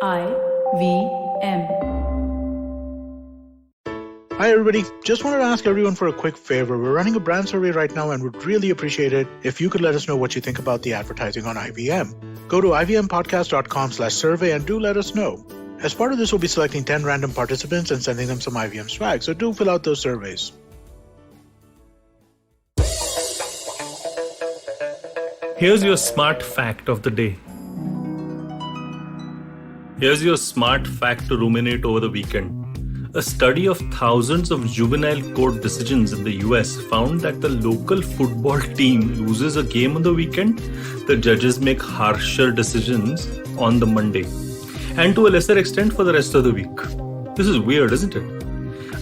IVM. Hi everybody, just wanted to ask everyone for a quick favor. We're running a brand survey right now and would really appreciate it if you could let us know what you think about the advertising on IVM. Go to ivmpodcast.com/survey and do let us know. As part of this, we'll be selecting 10 random participants and sending them some IVM swag, so do fill out those surveys. Here's your smart fact of the day. Here's your smart fact to ruminate over the weekend. A study of thousands of juvenile court decisions in the US found that the local football team loses a game on the weekend, the judges make harsher decisions on the Monday, and to a lesser extent for the rest of the week. This is weird, isn't it?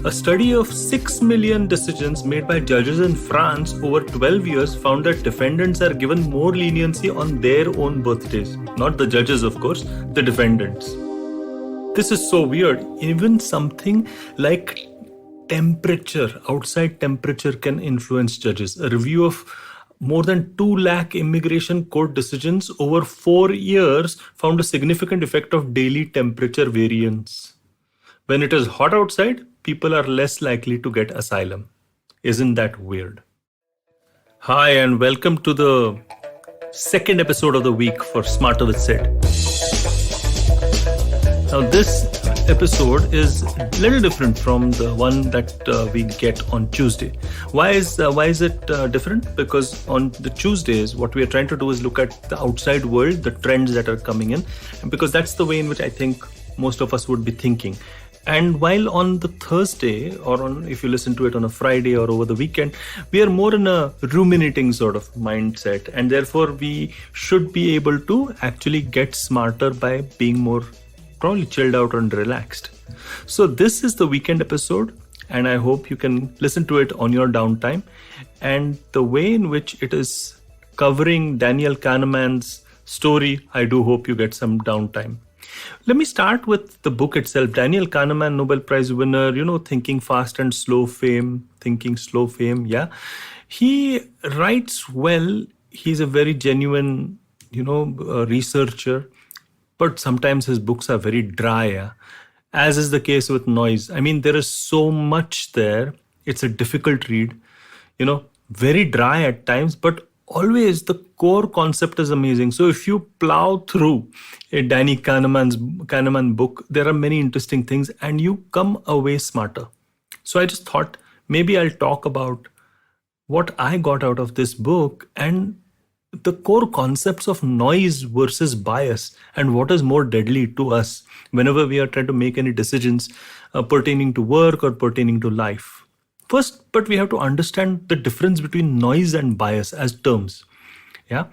A study of 6 million decisions made by judges in France over 12 years found that defendants are given more leniency on their own birthdays. Not the judges, of course, the defendants. This is so weird. Even something like temperature, outside temperature, can influence judges. A review of more than 2 lakh immigration court decisions over 4 years found a significant effect of daily temperature variance. When it is hot outside, people are less likely to get asylum. Isn't that weird? Hi, and welcome to the second episode of the week for Smarter with Sid. Now, this episode is a little different from the one that we get on Tuesday. Why is it different? Because on the Tuesdays, what we are trying to do is look at the outside world, the trends that are coming in, and because that's the way in which I think most of us would be thinking. And while on the Thursday, or if you listen to it on a Friday or over the weekend, we are more in a ruminating sort of mindset, and therefore we should be able to actually get smarter by being more probably chilled out and relaxed. So this is the weekend episode, and I hope you can listen to it on your downtime. And the way in which it is covering Daniel Kahneman's story, I do hope you get some downtime. Let me start with the book itself. Daniel Kahneman, Nobel Prize winner, Thinking Fast and Slow fame, yeah. He writes well. He's a very genuine, researcher, but sometimes his books are very dry, yeah? As is the case with Noise. I mean, there is so much there. It's a difficult read, very dry at times, but always the core concept is amazing. So if you plow through a Danny Kahneman book, there are many interesting things and you come away smarter. So I just thought maybe I'll talk about what I got out of this book and the core concepts of noise versus bias and what is more deadly to us whenever we are trying to make any decisions pertaining to work or pertaining to life. First, but we have to understand the difference between noise and bias as terms. Yeah.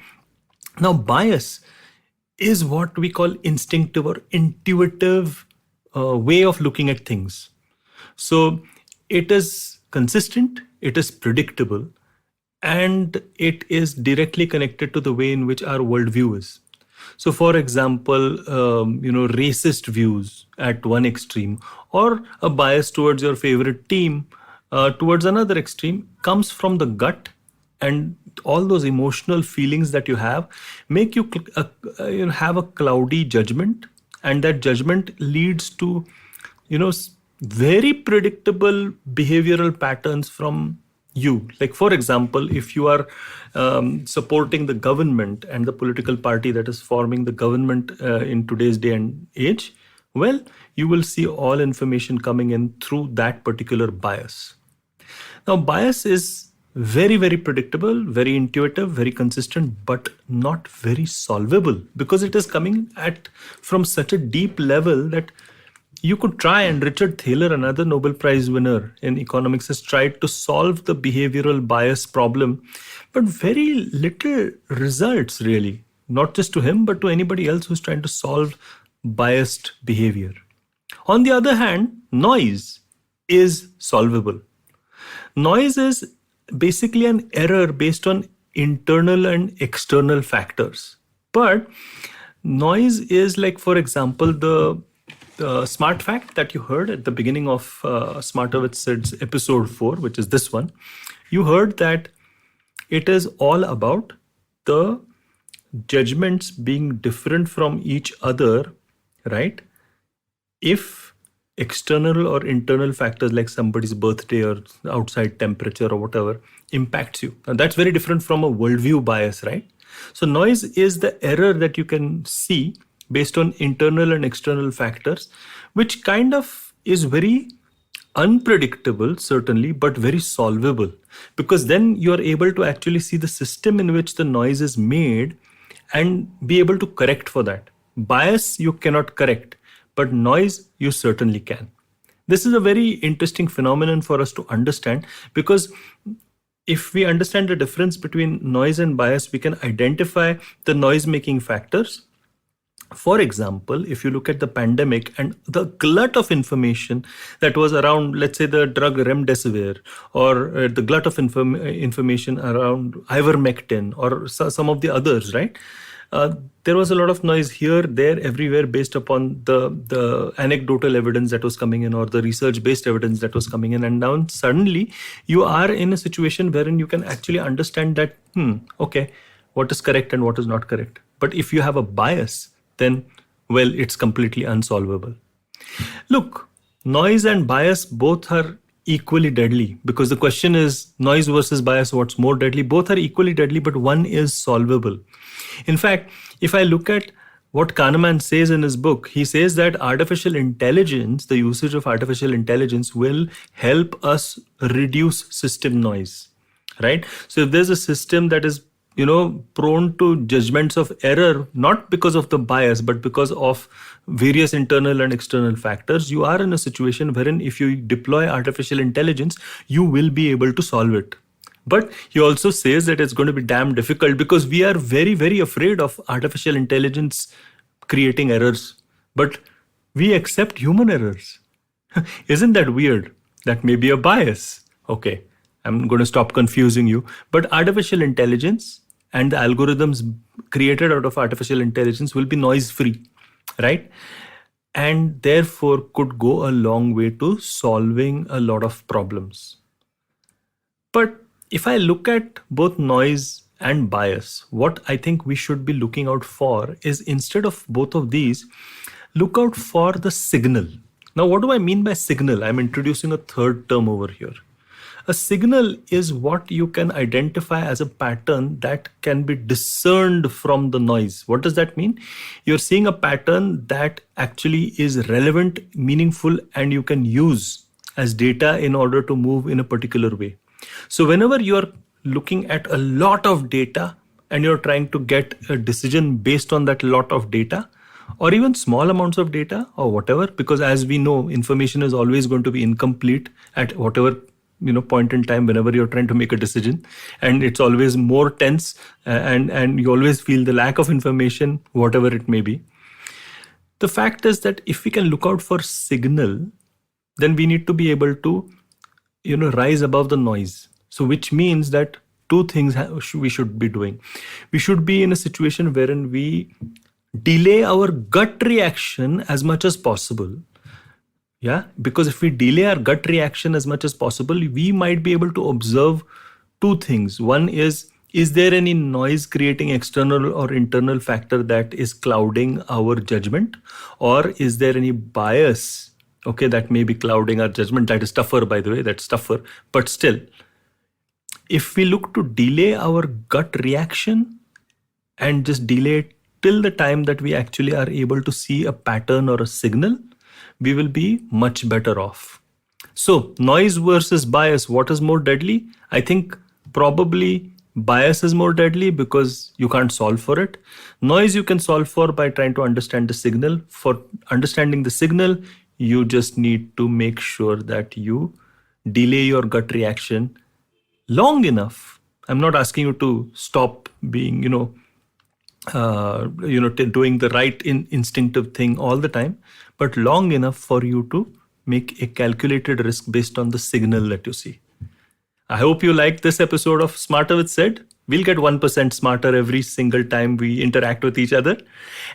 Now, bias is what we call instinctive or intuitive way of looking at things. So it is consistent, it is predictable, and it is directly connected to the way in which our worldview is. So, for example, racist views at one extreme or a bias towards your favorite team towards another extreme comes from the gut, and all those emotional feelings that you have make you have a cloudy judgment, and that judgment leads to very predictable behavioral patterns from you. Like, for example, if you are supporting the government and the political party that is forming the government in today's day and age, well, you will see all information coming in through that particular bias. Now, bias is very, very predictable, very intuitive, very consistent, but not very solvable because it is coming from such a deep level that you could try, and Richard Thaler, another Nobel Prize winner in economics, has tried to solve the behavioral bias problem, but very little results really, not just to him, but to anybody else who's trying to solve biased behavior. On the other hand, noise is solvable. Noise is basically an error based on internal and external factors. But noise is like, for example, the smart fact that you heard at the beginning of Smarter with Sid's episode 4, which is this one. You heard that it is all about the judgments being different from each other right? If external or internal factors like somebody's birthday or outside temperature or whatever impacts you. Now that's very different from a worldview bias, right? So noise is the error that you can see based on internal and external factors, which kind of is very unpredictable, certainly, but very solvable, because then you are able to actually see the system in which the noise is made and be able to correct for that. Bias you cannot correct, but noise you certainly can. This is a very interesting phenomenon for us to understand, because if we understand the difference between noise and bias, we can identify the noise making factors. For example, if you look at the pandemic and the glut of information that was around, let's say the drug remdesivir, or the glut of information around ivermectin or some of the others, right? There was a lot of noise here, there, everywhere based upon the anecdotal evidence that was coming in or the research-based evidence that was coming in. And now suddenly you are in a situation wherein you can actually understand that, okay, what is correct and what is not correct. But if you have a bias, then, well, it's completely unsolvable. Look, noise and bias both are equally deadly, because the question is noise versus bias, what's more deadly? Both are equally deadly, but one is solvable. In fact, if I look at what Kahneman says in his book, he says that artificial intelligence, the usage of artificial intelligence, will help us reduce system noise, right? So if there's a system that is prone to judgments of error, not because of the bias, but because of various internal and external factors, you are in a situation wherein if you deploy artificial intelligence, you will be able to solve it. But he also says that it's going to be damn difficult, because we are very, very afraid of artificial intelligence creating errors. But we accept human errors. Isn't that weird? That may be a bias. Okay, I'm going to stop confusing you. But artificial intelligence and the algorithms created out of artificial intelligence will be noise-free, right? And therefore could go a long way to solving a lot of problems. But if I look at both noise and bias, what I think we should be looking out for is, instead of both of these, look out for the signal. Now, what do I mean by signal? I'm introducing a third term over here. A signal is what you can identify as a pattern that can be discerned from the noise. What does that mean? You're seeing a pattern that actually is relevant, meaningful, and you can use as data in order to move in a particular way. So whenever you're looking at a lot of data and you're trying to get a decision based on that lot of data, or even small amounts of data or whatever, because as we know, information is always going to be incomplete at whatever point in time whenever you're trying to make a decision, and it's always more tense, and you always feel the lack of information, whatever it may be. The fact is that if we can look out for signal, then we need to be able to rise above the noise. So which means that two things we should be doing. We should be in a situation wherein we delay our gut reaction as much as possible. Yeah, because if we delay our gut reaction as much as possible, we might be able to observe two things. One is there any noise creating external or internal factor that is clouding our judgment? Or is there any bias, that may be clouding our judgment? That is tougher, by the way, that's tougher. But still, if we look to delay our gut reaction and just delay it till the time that we actually are able to see a pattern or a signal, we will be much better off. So noise versus bias, what is more deadly? I think probably bias is more deadly because you can't solve for it. Noise you can solve for by trying to understand the signal. For understanding the signal, you just need to make sure that you delay your gut reaction long enough. I'm not asking you to stop being, doing the right instinctive thing all the time, but long enough for you to make a calculated risk based on the signal that you see. I hope you liked this episode of Smarter with Sid. We'll get 1% smarter every single time we interact with each other.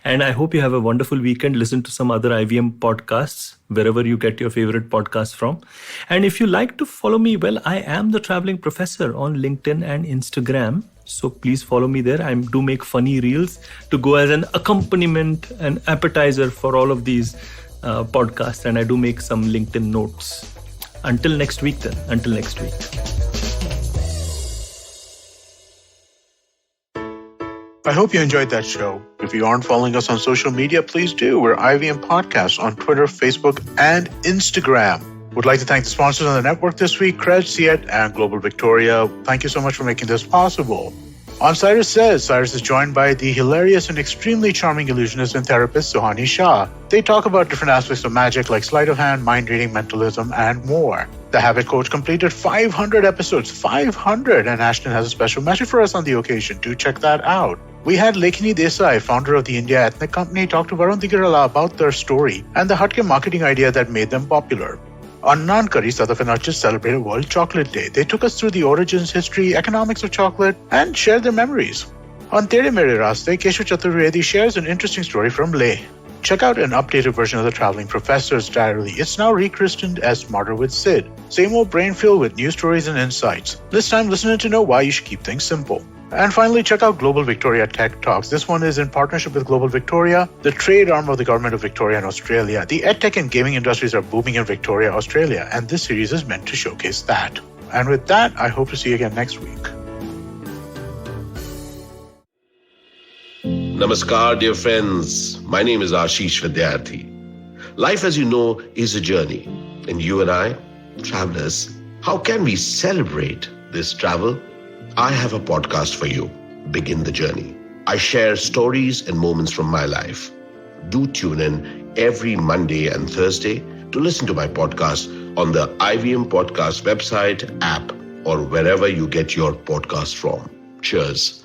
And I hope you have a wonderful weekend. Listen to some other IVM podcasts, wherever you get your favorite podcasts from. And if you like to follow me, well, I am the Traveling Professor on LinkedIn and Instagram. So please follow me there. I do make funny reels to go as an accompaniment, an appetizer for all of these podcasts. And I do make some LinkedIn notes. Until next week then. Until next week. I hope you enjoyed that show. If you aren't following us on social media, please do. We're IVM Podcasts on Twitter, Facebook, and Instagram. Would like to thank the sponsors on the network this week, Cred, Ciet, and Global Victoria. Thank you so much for making this possible. On Cyrus Says, Cyrus is joined by the hilarious and extremely charming illusionist and therapist Suhani Shah. They talk about different aspects of magic like sleight of hand, mind reading, mentalism, and more. The Habit Coach completed 500 episodes, 500, and Ashton has a special message for us on the occasion. Do check that out. We had Lekini Desai, founder of the India Ethnic Company, talk to Varun Digirala about their story and the Hatke marketing idea that made them popular. On Naan Curry, Sadaf and Archit celebrated World Chocolate Day. They took us through the origins, history, economics of chocolate, and shared their memories. On Tere Mere Raste, Keshu Chaturvedi shares an interesting story from Leh. Check out an updated version of the Traveling Professor's Diary. It's now rechristened as Smarter with Sid. Same old brain filled with new stories and insights. This time, listening to know why you should keep things simple. And finally, check out Global Victoria Tech Talks. This one is in partnership with Global Victoria, the trade arm of the Government of Victoria and Australia. The edtech and gaming industries are booming in Victoria, Australia, and this series is meant to showcase that. And with that, I hope to see you again next week. Namaskar, dear friends. My name is Ashish Vidyarthi. Life, as you know, is a journey. And you and I, travelers, how can we celebrate this travel? I have a podcast for you, Begin the Journey. I share stories and moments from my life. Do tune in every Monday and Thursday to listen to my podcast on the IVM Podcast website, app, or wherever you get your podcast from. Cheers.